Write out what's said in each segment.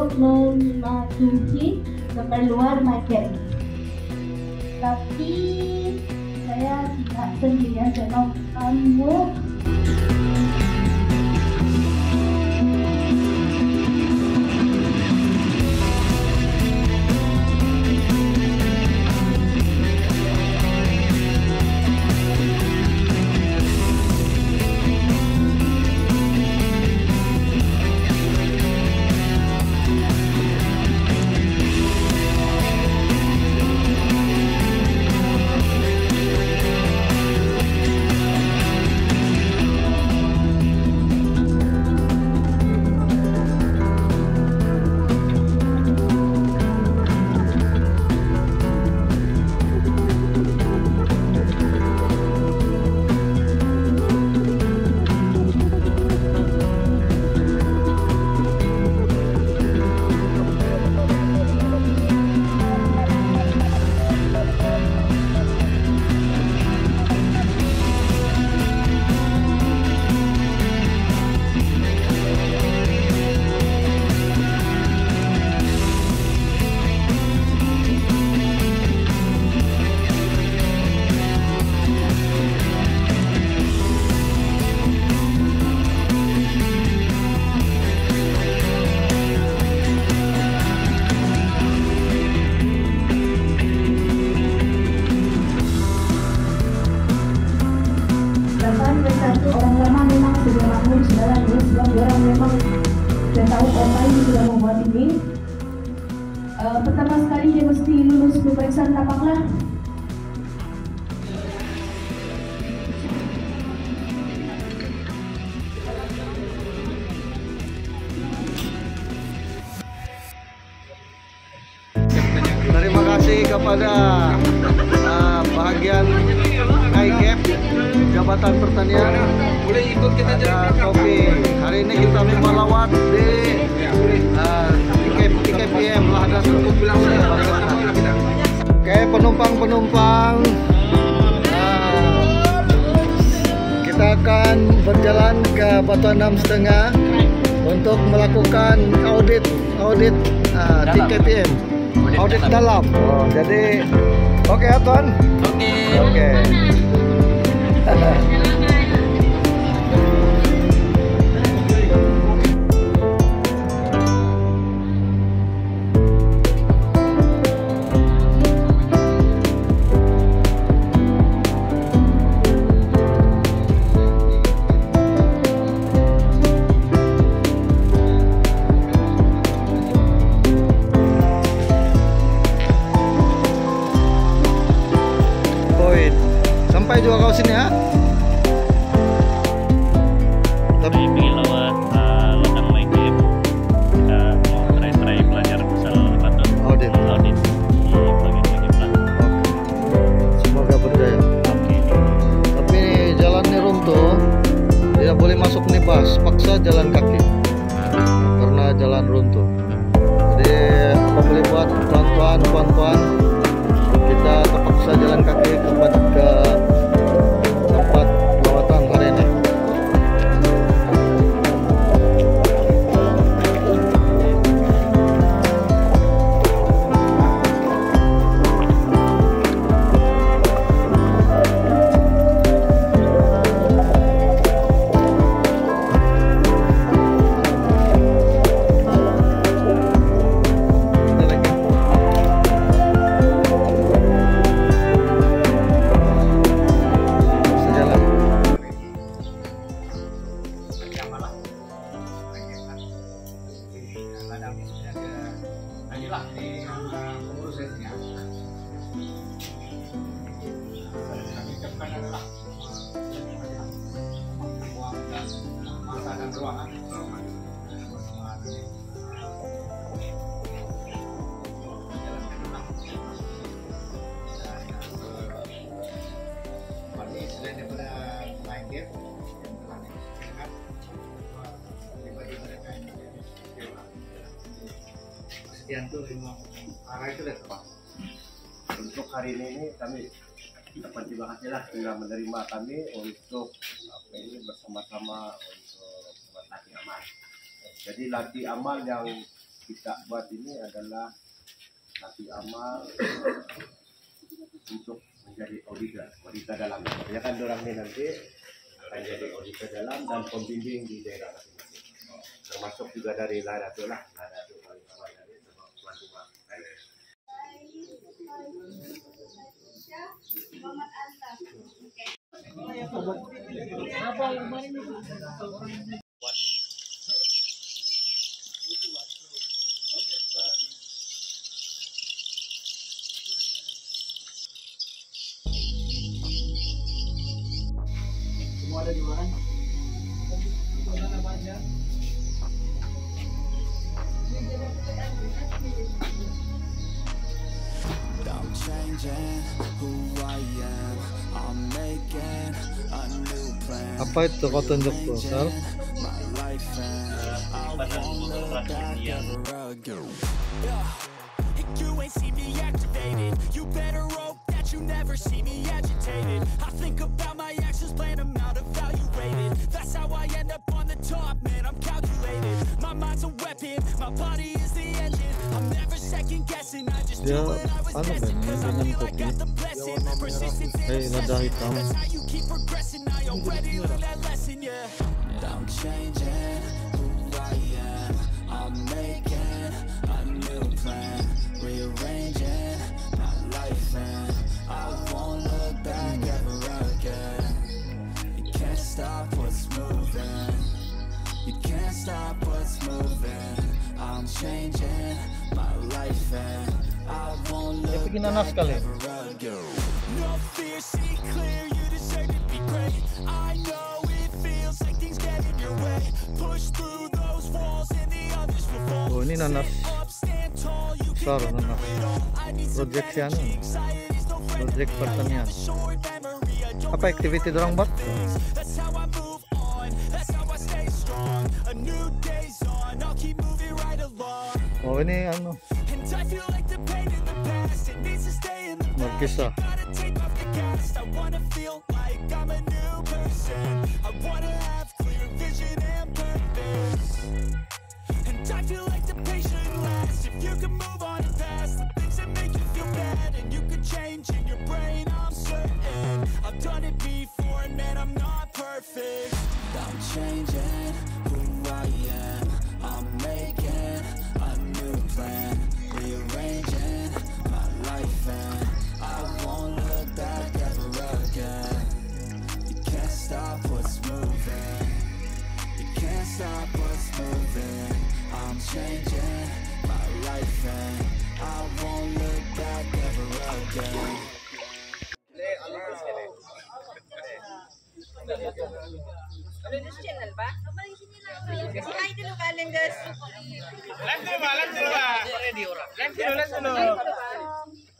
untuk mematuhi keperluan materi. Tapi saya tidak sendirian, saya mau kamu. Orang lama memang sudah makmur saudara, sebab orang memang sudah tahu kota ini sudah membuat ini. Pertama sekali dia mesti lulus pemeriksaan tapak lah. Terima kasih kepada bahagian KIGEP Jabatan Pertanian. Boleh ikut kita ada Topi. Hari ini kita melawat di IKPM Lahdas untuk bilang Oke, penumpang-penumpang, kita akan berjalan ke Batuan 6,5 untuk melakukan audit di IKPM. Audit dalam. Oh, jadi oke ya Tuan? Oke. Sampai juga kau sini ya. Tapi ingin lewat ladang Maikip. Kita mau try belajar misal audit di bagian Maikip lah. Oke. Semoga berjaya. Oke. Tapi jalannya runtuh, tidak boleh masuk nih bus, paksa jalan kaki karena jalan runtuh. Jadi apa boleh buat tuan-tuan, kita terpaksa jalan kaki ke tempat lawatan hari ini. Sekian tuh 5 arah itu deh Pak. Untuk hari ini kami dapat terima kasih lah sudah menerima kami untuk ini bersama-sama untuk latih amal. Jadi latih amal yang kita buat ini adalah satu amal untuk menjadi auditor dalam. Ya kan orang ini nanti akan jadi auditor dalam dan pembimbing di daerah masing-masing. Termasuk juga dari Ladatul paling awal dari tuan rumah. Semua ada di luaran. I'm changing who I am. I'm making a new plan. Apa itu kau tunjuk tuh, Sal? My life and I won't look back ever again. You ain't see me activated. You better hope that you never see me agitated. I think about my actions, plan them out, evaluated. That's how I end up on the top, man. I'm calculated. My mind's a weapon, my body is the engine. I'm never second guessing. I just do what I was destined. Cause I feel I got the blessing. Persistence and obsession. That's how you keep progressing. I already learned that lesson, yeah. I'm changing who I am. I'm making a new plan. Rearranging my life and I won't look back ever again. You can't stop what's moving. You can't stop what's moving. I'm changing my life and I won't look back ever again. No fear, see clear, you deserve to be great. I know it feels like things get in your way. Push through those walls and the others will fall. Oh, ini nanas. Besar nanas. Proyeksian. Proyek pertanian. Apa aktiviti dorang buat? Oh, ini anu. Markisa. I feel like the patient lasts. If you can move on and past the things that make you feel bad, and you can change in your brain, I'm certain. I've done it before, and man, I'm not perfect. I'm changing who I am. I'm making a new plan. Rearranging my life, and I won't look back ever again. You can't stop what's moving. You can't stop what's moving. I'm changing my life and I won't look back ever again. Channel ba? Ay, dito kaling guys.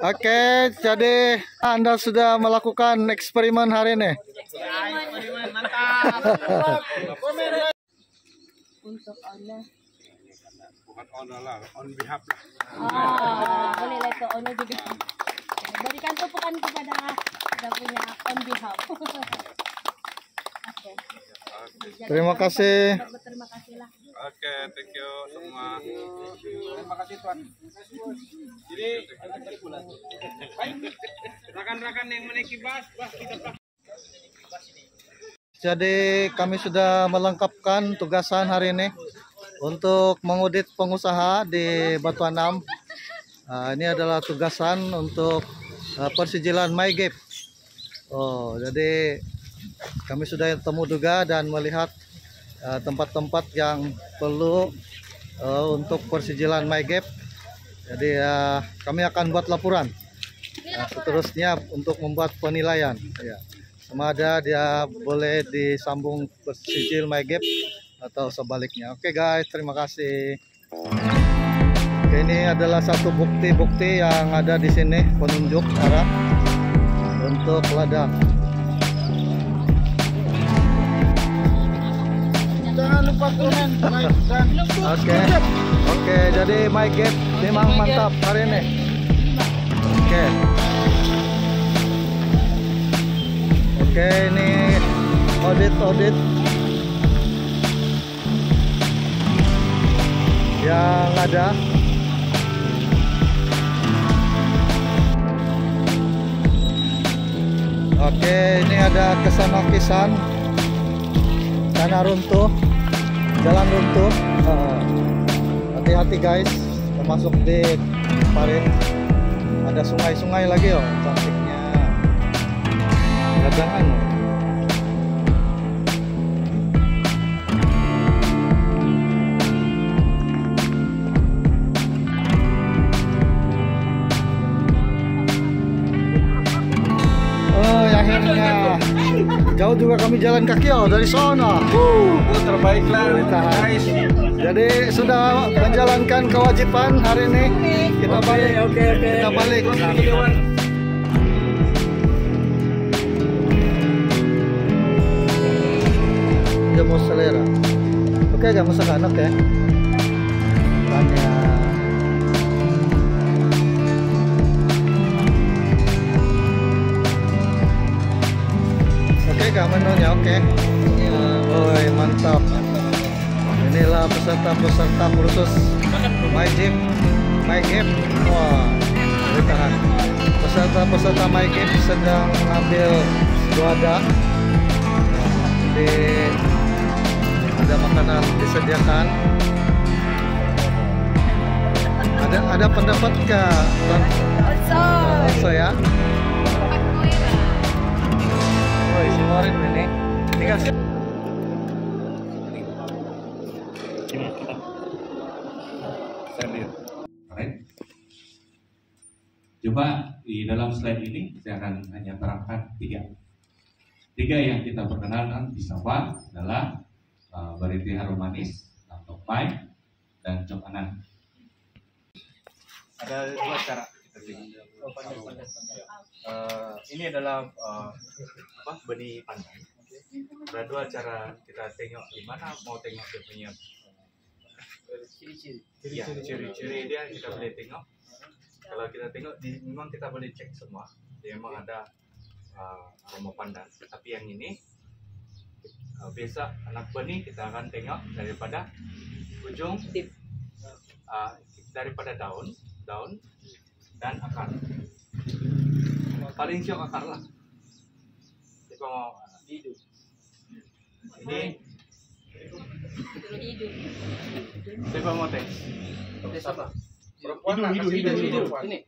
Oke, jadi Anda sudah melakukan eksperimen hari ini. Eksperimen mantap. Untuk ono. Bukan honor lah, on behalf lah. Boleh lah itu ono juga. Berikan tepukan kepada kita punya on behalf. Oke. Terima kasih. Terima kasih lah. Oke, thank you semua. Terima kasih Tuan. Jadi rekan-rekan yang menaiki bus kita. Jadi kami sudah melengkapkan tugasan hari ini untuk mengaudit pengusaha di Batu Anam. Ini adalah tugasan untuk persijilan MyGap. Oh, jadi kami sudah temu juga dan melihat tempat-tempat yang perlu untuk persijilan MyGap. Jadi kami akan buat laporan seterusnya untuk membuat penilaian. Ya. Sama ada dia boleh disambung persijil MyGap atau sebaliknya. Oke guys, terima kasih. Oke, ini adalah satu bukti-bukti yang ada di sini, penunjuk arah untuk ladang. Jangan lupa komen, like dan Oke, jadi MyGap memang mantap hari ini. Oke, ini audit. yang ada. Oke, ini ada Kesanokisan, tanah runtuh, jalan runtuh. Hati-hati guys, termasuk di Parit. Ada sungai-sungai lagi oh, cantiknya. Gadangan oh. Akhirnya jauh juga kami jalan kaki oh dari sana. Terbaik lah guys. Jadi sudah menjalankan kewajiban hari ini. Kita balik. Kita balik. Dia mau selera. Oke, gak masakan oke. Tanya. Oke, menunya oke. Oi, mantap. Inilah peserta-peserta khusus My Game. Wah, ditahan. Peserta-peserta My Game sedang mengambil wadah. Ada makanan disediakan. Ada pendapat kah? Also ya. Morin ini tinggal coba di dalam slide ini saya akan hanya terangkan tiga yang kita perkenalkan di Sabah adalah Bariti Harum Manis, Topai, dan Cok Anan. Ada dua cara kita bikin. Ini adalah benih pandan. Ada dua cara kita tengok di mana mau tengok dia punya ciri-ciri dia kita boleh tengok. Kalau kita tengok memang kita boleh cek semua dia memang ada aroma pandan. Tapi yang ini biasa anak benih kita akan tengok daripada ujung daripada daun dan akar. Paling siok akar lah. Siapa mau hidup? Ini siapa mau tes? Tes apa? Hidup. Ini.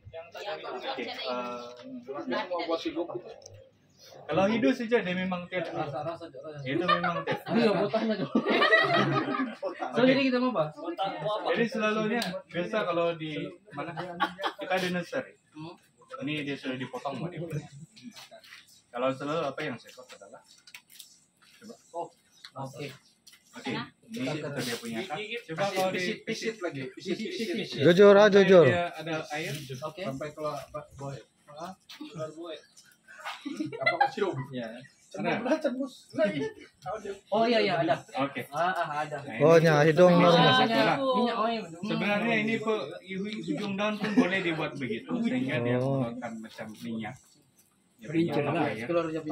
Kalau hidup saja dia memang tidak. Itu memang tidak. Iya, botannya tuh. So jadi kita mau bahas. Jadi selalunya biasa kalau di mana kita di nursery. Ini dia sudah dipotong Mbak. Kalau selalu apa yang saya buat adalah coba. Oke. Ini kita dia punya kan. Coba kalau pisit lagi. Pisit. Jujur. Ada air. Oke. Sampai keluar boy. Keluar boy. Apakah ciumnya? Oh iya ada. Oke. Ada. Oh, hidung Minyak sebenarnya ini ujung daun pun boleh dibuat begitu sehingga dia mengeluarkan macam minyak.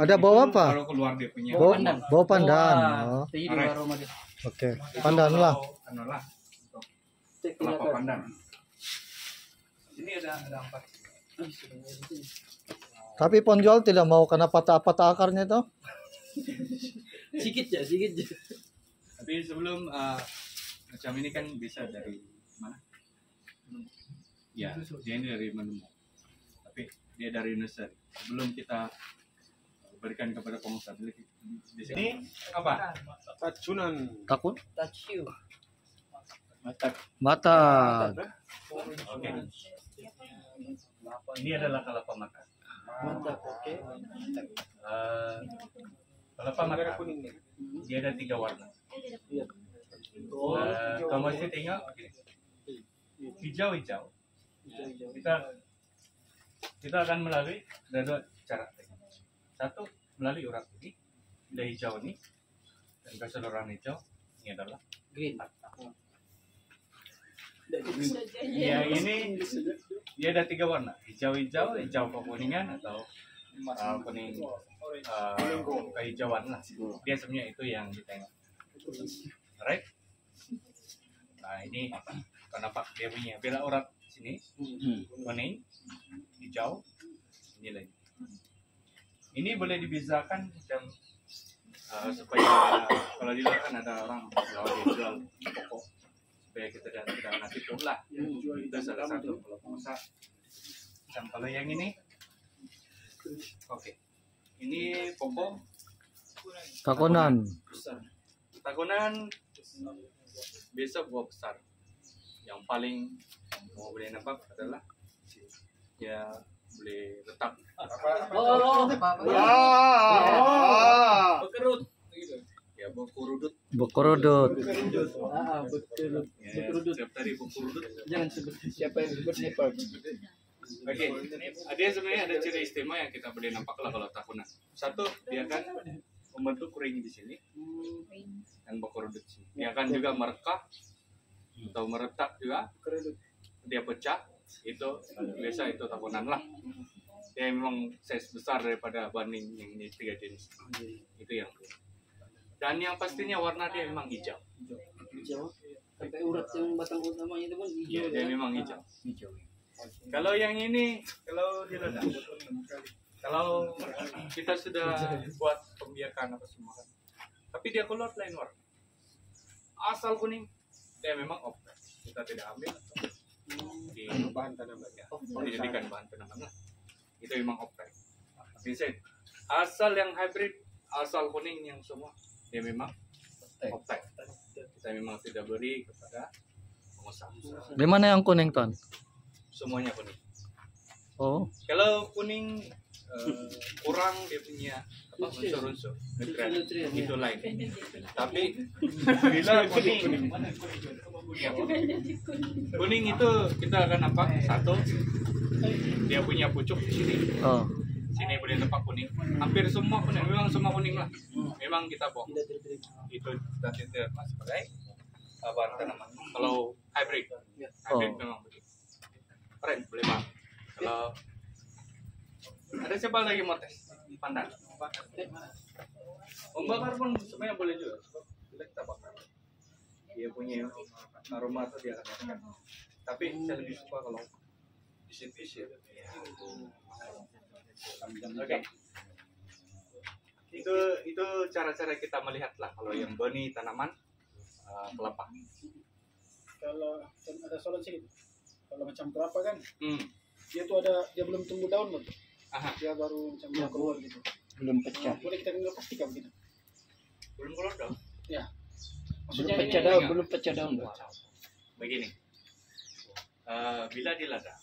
Ada bau apa? Kalau keluar dia punya bau pandan. Oke, pandan lah. Kelapa pandan. Ini ada 4. Tapi penjual tidak mau kena patah-patah akarnya itu. Sikit aja. Tapi sebelum macam ini kan bisa dari mana? Ya, dia ini dari menemu. Tapi dia dari nursery. Sebelum kita berikan kepada pengusaha di sini apa? Tacunan. Takut? Taciu. Mata. Oke. Ini adalah kelapa mata. Mantap, oke. Kelapa mata kuning. Dia ada 3 warna. Kalau masih tengok hijau. Kita akan melalui ada 2 cara. Satu melalui urat ini, ada hijau ini, dan keseluruhan hijau ini adalah Green. Ya ini dia ada 3 warna, hijau kekuningan atau kuning kehijauan lah. Dia sebenarnya itu yang ditengok. Right? Nah ini akan nampak dia punya bila urat sini kuning, hijau, ini lagi. Ini boleh dibezakan macam supaya kalau di luar kan ada orang kalau dia jual pokok supaya kita tidak nanti lah. Itu salah satu kalau pengusaha. Dan kalau yang ini, oke, ini pokok Takunan. takunan biasa buah besar. Yang paling mau boleh nampak adalah dia boleh letak bekerut gitu. Ya bekerudut. Bekerudut. Ya, setiap tadi bekerudut. Jangan sebut siapa yang bernepa. Oke, ada sebenarnya ada ciri istimewa yang kita boleh nampak lah kalau takunan. Satu, dia kan membentuk ring di sini dan bekerudut di sini. Dia akan juga merekah atau meretak juga. Dia pecah, itu biasa itu takunan lah. Dia memang size besar daripada banding yang ini 3 jenis. Itu yang dua. Dan yang pastinya warna dia memang hijau. Hijau. Sampai urat yang batang utamanya itu pun hijau. Iya, dia memang hijau. Kalau yang ini, kalau diledak, kalau kita sudah buat pembiakan apa semua, tapi dia keluar lain warna. Asal kuning, dia memang off. Kita tidak ambil di bahan tanaman ya, dijadikan bahan tanaman lah. Itu memang off. Vincent, asal yang hybrid, asal kuning yang semua, dia memang off. Kita memang tidak beri kepada pengusaha. Di mana yang kuning, Ton? Semuanya kuning. Oh. Kalau kuning kurang dia punya apa unsur-unsur nutrien itu lain. Tapi bila kuning itu kita akan nampak satu dia punya pucuk di sini. Oh. Sini boleh nampak kuning. Hampir semua kuning, memang semua kuning lah. Memang kita bohong. Itu kita tidak sebagai bahan tanaman. Kalau hybrid memang begitu. Keren, boleh bang. Kalau ada siapa lagi mau tes? Pandan. Membakar pun sebenarnya boleh juga. Bila kita bakar, dia punya aroma itu dia akan dapat. Tapi saya lebih suka kalau disip-disip. Oke. Itu cara-cara kita melihat lah kalau yang benih tanaman kelapa. Kalau ada soal sedikit, kalau macam kelapa kan, dia tuh dia belum tumbuh daun loh. Dia baru macam keluar gitu. Belum pecah. Boleh kita tinggal pastikan begitu. Belum keluar daun? Ya. Belum pecah daun, belum pecah daun. Begini, bila dilada,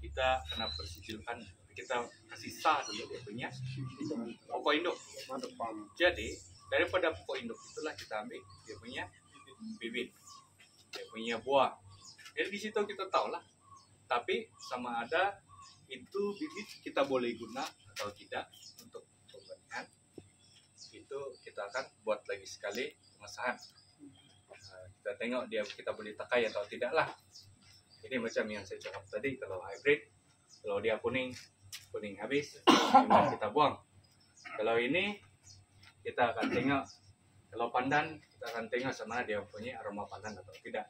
kita kena persijilkan, kita kasih sah dulu dia punya pokok induk. Jadi daripada pokok induk itulah kita ambil dia punya bibit, dia punya buah. Jadi di situ kita tahu lah. Tapi sama ada itu bibit kita boleh guna atau tidak untuk pembenihan. Itu kita akan buat lagi sekali pengesahan. Kita tengok kita boleh takai atau tidak lah. Ini macam yang saya cakap tadi, kalau hybrid, kalau dia kuning habis, kita buang. Kalau ini kita akan tengok, kalau pandan kita akan tengok sama dia punya aroma pandan atau tidak.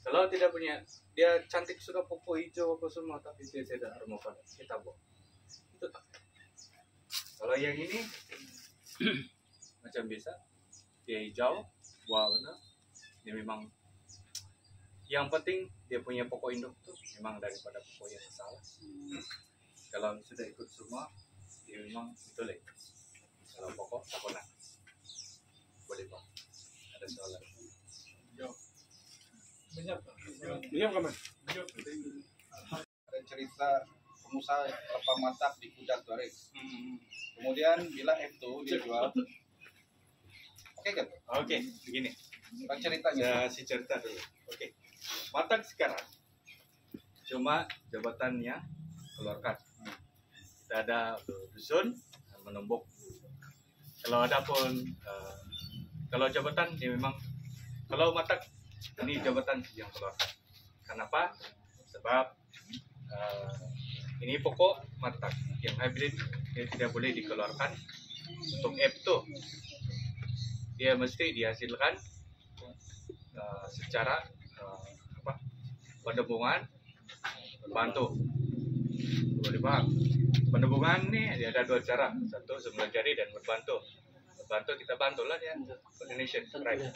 Kalau tidak punya, dia cantik sudah pokok hijau apa semua, tapi dia tidak aroma pandan, kita buang. Itu tak. Kalau yang ini macam biasa, dia hijau, buah benar, dia memang. Yang penting dia punya pokok induk tuh memang daripada pokok yang salah. Kalau sudah ikut semua, dia memang betul ya. Kalau pokok takunan, boleh bang. Ada soal lagi? Diam kamu. Ada cerita pengusaha kelapa masak di Kudat Tuareg. Kemudian bila itu dia jual. Oke kan? Oke, begini. Bang ceritanya. Si cerita dulu. Oke. Matak sekarang cuma jabatannya keluarkan. Kita ada dusun menumbuk. Kalau ada pun kalau jabatan dia memang kalau matak ini jabatan yang keluarkan. Kenapa? Sebab ini pokok matak yang hybrid dia tidak boleh dikeluarkan. Untuk F2 dia mesti dihasilkan secara pendebungan, bantu. Boleh paham? Pendebungan nih ada dua cara. Satu semula jadi dan berbantu. Berbantu kita bantulah dia. Coordination, right?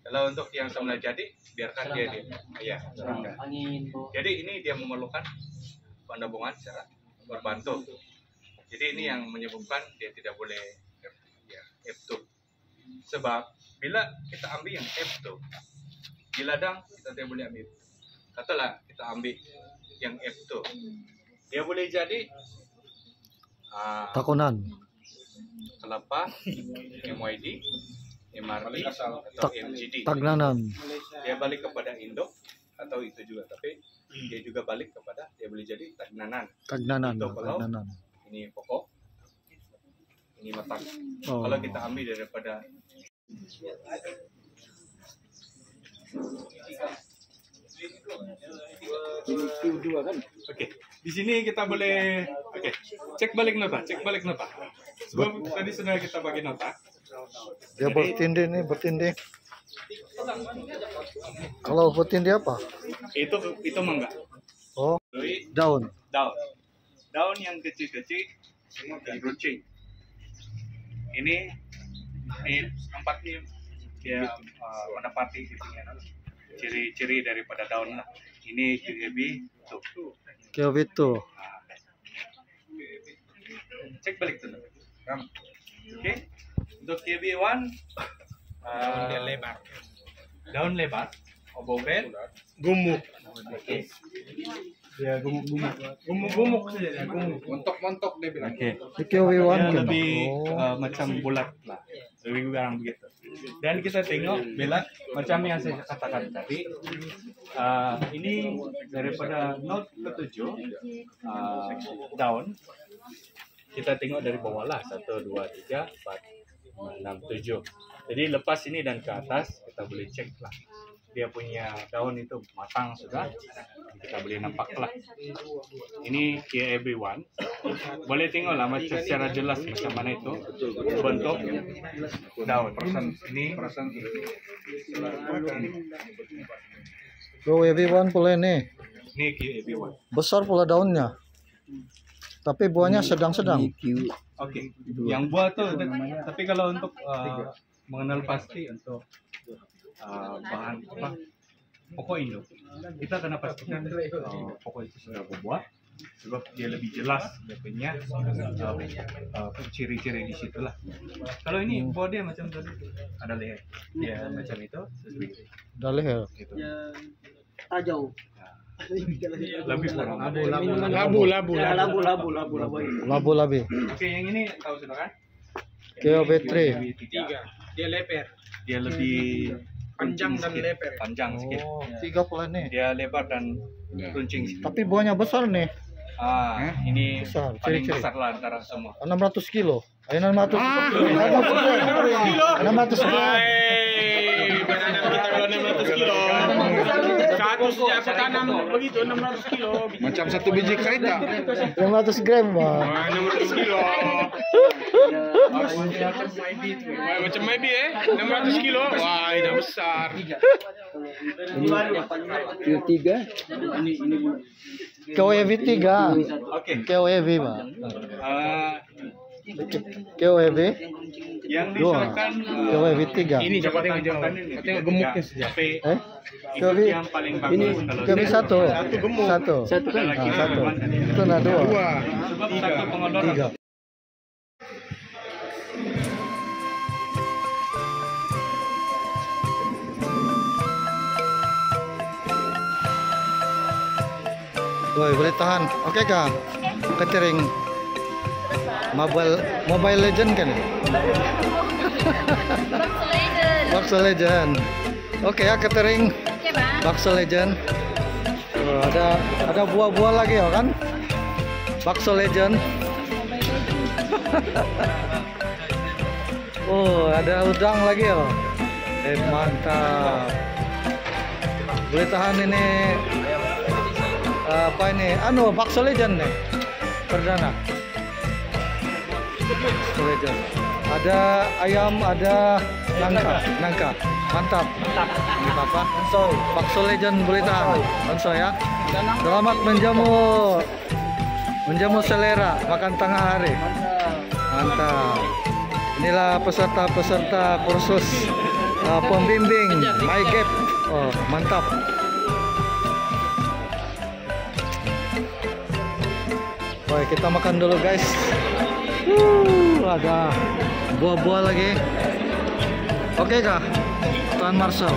Kalau untuk yang semula jadi, biarkan dia. Ya, jadi ini dia memerlukan pendebungan secara berbantu. Jadi ini yang menyebabkan dia tidak boleh F2. Sebab bila kita ambil yang F2 di ladang, kita tidak boleh ambil. Katalah kita ambil yang F2, dia boleh jadi takunan, kelapa, MYD, MRD atau MGD. Tagnanan. Dia balik kepada induk atau itu juga, tapi dia juga balik kepada dia boleh jadi tagnanan. Tagnanan. Itu kalau ini pokok, ini matang. Kalau kita ambil daripada Oke, di sini kita boleh cek balik nota. Sebab tadi sudah kita bagi nota. Dia bertindih nih, bertindih. Kalau bertindih apa? Itu mangga. Oh, daun. Daun yang kecil-kecil semua diruncing. Ini tempatnya dia mendapati ciri-ciri daripada daun lah. Ini QEB tuh. QEB tuh. Cek balik tuh. Oke. Untuk QEB1 daun lebar, obogen, Gumuk. Oke. Ya gumuk saja ya, Montok-montok dia bilang. Oke. QEB1 lebih macam bulat lah, lebih kurang begitu. Dan kita tengok bila macam yang saya katakan tadi, ini daripada note ke-7 daun, kita tengok dari bawah lah 1, 2, 3, 4, 5, 6, 7. Jadi lepas ini dan ke atas kita boleh cek lah dia punya daun itu matang sudah, kita boleh nampak lah. Ini QEB1, boleh tengok lah macam secara jelas macam mana itu bentuk daun. Ini QEB1 pula nih. Ini QEB1. Besar pula daunnya, tapi buahnya sedang-sedang. Oke, yang buah tuh, tapi kalau untuk mengenal pasti untuk bahan apa pokok induk, kita kena pastikan pokok itu sudah berbuah, sebab dia lebih jelas dia punya ciri-ciri di situ lah. Kalau ini buah dia macam tadi ada leher, dia macam itu ada leher gitu. Tajau. Lebih kurang labu. Oke, yang ini tahu sudah kan? QEB3. Dia lebar. Dia lebih panjang dan lebar. Panjang sedikit. 3 pula nih. Dia lebar dan runcing. Tapi buahnya besar nih. Ini besar, paling ciri-ciri. besar lah antara semua. 600 kilo. 600 gram. Banana kita kalau 600 kilo. Satu sejak aku tanam begitu 600 kilo. Macam satu biji kereta. 600 gram, Bang. 600 kilo. Macam maybe 600 kilo. Wah, ini besar. QEB3. Oke. QEB, Bang. QEB yang diserahkan QEB3. Ini coba tengok gemuknya saja. QEB yang paling bagus kalau QEB satu kan? Satu. Itu nah 2. Sebab satu pengeluaran. 3. Woi, boleh tahan. Oke kah? Catering Mobile Legend kan? Bakso Legend. Oke ya, catering Bakso Legend. Oh, ada buah-buah lagi ya kan? Bakso Legend. Oh, ada udang lagi ya. Mantap. Boleh tahan ini apa ini? Bakso Legend nih. Perdana. Bakso Legend. Ada ayam, ada nangka. Mantap. Kita apa? Bakso legend Blitar. Onso ya. Selamat menjamu selera makan tengah hari. Mantap. Inilah peserta-peserta kursus pembimbing MyGap. Oh, mantap. Oke, kita makan dulu guys. Ada buah-buah lagi. Oke kah, Tuan Marcel?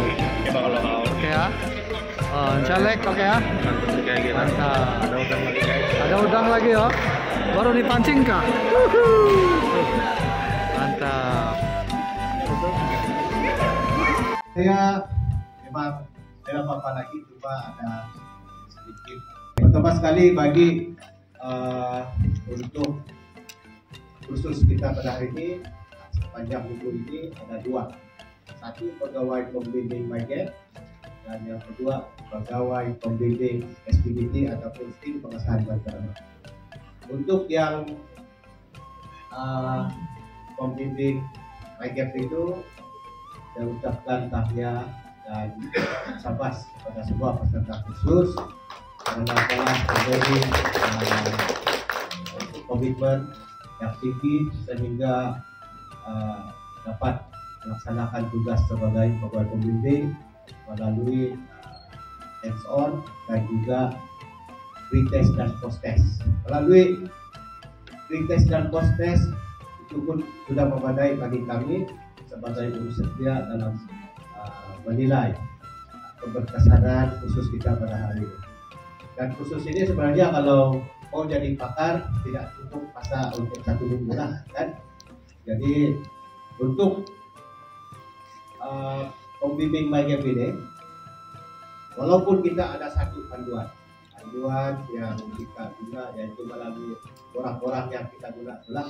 Oke ya. Caleg oke ya. Mantap. Ada udang lagi ya. Baru dipancing kah? Mantap. Saya memang dalam apa lagi cuma ada sedikit. Pertama sekali bagi untuk kursus kita pada hari ini sepanjang minggu ini ada dua. Satu pegawai pembimbing MyGap dan yang kedua pegawai pembimbing SPBT ataupun tim pengesahan bantuan. Untuk yang pembimbing MyGap itu saya ucapkan tahniah dan sabas pada semua peserta khusus karena telah menjadi komitmen yang tinggi sehingga dapat melaksanakan tugas sebagai pegawai pembimbing melalui hands-on dan juga pre-test dan post-test. Melalui pre-test dan post-test itu pun sudah memadai bagi kami sebagai urusan dia dalam menilai keberkesanan khusus kita pada hari ini. Dan khusus ini sebenarnya kalau mau jadi pakar tidak cukup masa untuk 1 minggu lah kan. Jadi untuk pembimbing MyGap ini, walaupun kita ada satu panduan yang kita guna yaitu melalui orang-orang yang kita guna adalah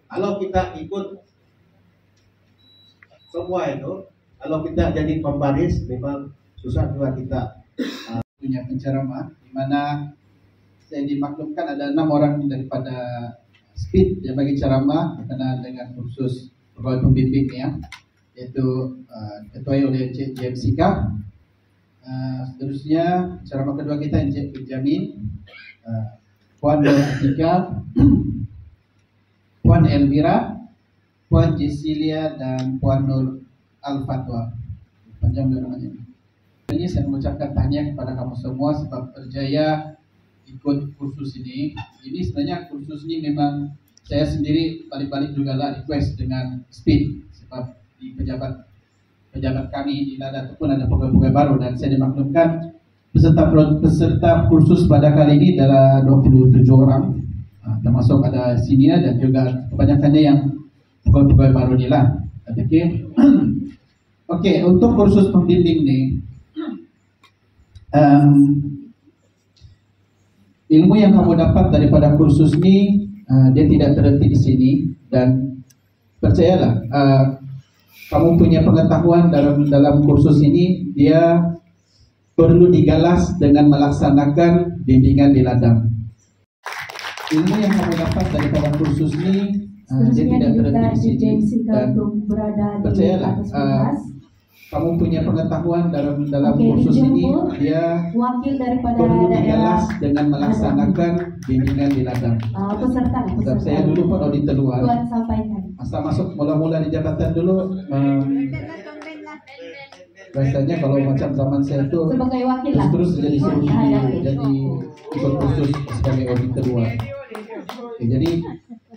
kalau kita ikut semua itu, kalau kita jadi pembaris memang susah juga kita punya penceramah di mana saya dimaklumkan ada 6 orang daripada SPID yang bagi ceramah berkenaan dengan kursus pegawai pembimbing ya, yaitu ketuai oleh Encik JMCK. Seterusnya ceramah kedua kita Encik Benjamin, Puan Nur Atika, Puan Elvira, Puan Jesilia dan Puan Nur Al-Fatwa. Panjang namanya. Ini saya mengucapkan tahniah kepada kamu semua sebab berjaya ikut kursus ini. Ini sebenarnya kursus ini memang saya sendiri balik-balik juga lah request dengan SPID sebab di pejabat kami di Lada ataupun ada pegawai-pegawai baru dan saya dimaklumkan peserta kursus pada kali ini adalah 27 orang, termasuk ada senior dan juga kebanyakannya yang pegawai-pegawai baru ni lah. Oke, untuk kursus pembimbing ni ilmu yang kamu dapat daripada kursus ni dia tidak terhenti di sini dan percayalah kamu punya pengetahuan dalam kursus ini dia perlu digalas dengan melaksanakan bimbingan di ladang. Ilmu yang kamu dapat daripada kursus ini dia tidak terhenti di sini dan percayalah kamu punya pengetahuan dalam kursus ini dia perlu digalas dengan melaksanakan bimbingan di ladang. Peserta. Saya dulu pun auditor luar. Masa masuk mula-mula di jabatan dulu biasanya kalau macam zaman saya itu terus jadi suruh jadi ikut kursus sebagai auditor luar. Jadi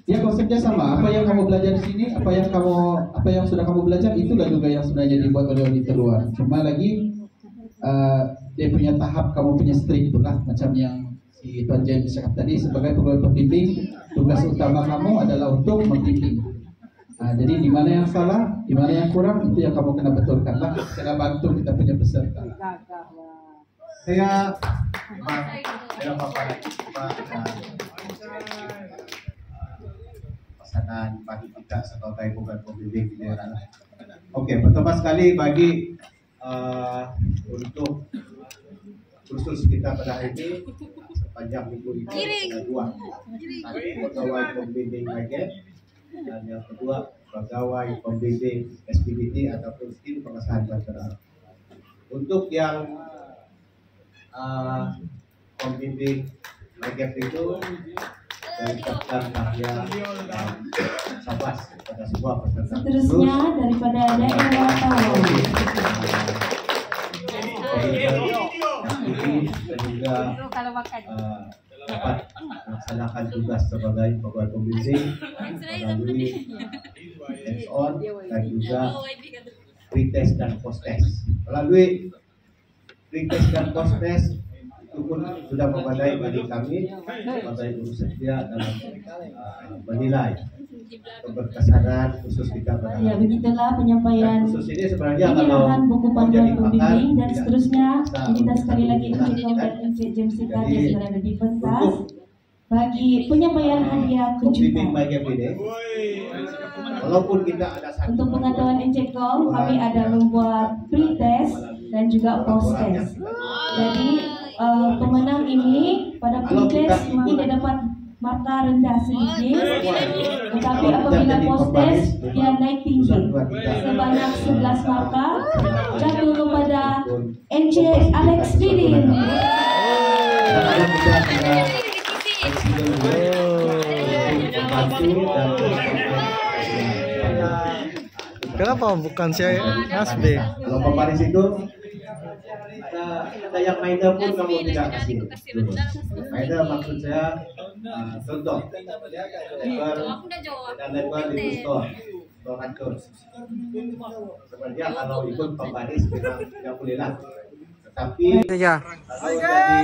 ya konsepnya sama, apa yang kamu belajar di sini, apa yang sudah kamu belajar itulah juga yang sebenarnya dibuat oleh auditor luar. Cuma lagi dia punya tahap, kamu punya stream itulah macam yang si Tuan Jen cakap tadi sebagai pegawai pembimbing, tugas utama kamu adalah untuk membimbing. Jadi di mana yang salah, di mana yang kurang itu yang kamu kena betulkan lah. Kena bantu kita punya peserta. Saya dalam paparan pasangan bagi kita sebagai pegawai pembimbing di daerah. Oke, pertama sekali bagi untuk kursus kita pada hari ini sepanjang minggu ini ada 2. Satu pegawai pembimbing MyGap dan yang kedua pegawai, pembimbing, SPBT ataupun tim pengesahan barter. Untuk yang pembimbing Magep itu dari Kapten Kahya Sabas pada sebuah peserta seterusnya daripada daerah Tawau dan juga dapat melaksanakan tugas sebagai pegawai pembimbing melalui hands-on dan juga pretest dan post-test. Melalui pretest dan post-test itu pun sudah memadai bagi kami sebagai guru setia dalam menilai keberkesanan khusus kita pada ya, begitulah penyampaian khusus ini sebenarnya penyerahan buku panduan pembimbing dan seterusnya kita sekali lagi Encik Tom dan Encik James Sikar yang berada di pentas bagi penyampaian hadiah kejutan. Walaupun kita ada untuk pengetahuan Encik Tom, kami ada membuat pre-test dan juga post-test. Jadi pemenang ini pada pre-test mungkin dia dapat markah rendah sedikit, tetapi apabila post-test dia naik tinggi sebanyak 11 markah jatuh kepada Encik Alex Didin. Kenapa bukan si Nasbe? Kalau pemanis itu ada yang minor pun kamu tidak kasih. Minor maksud saya contoh lebar dan lebar di store hancur. Sebenarnya kalau ikut pemanis memang tidak boleh lah. Tetapi kalau jadi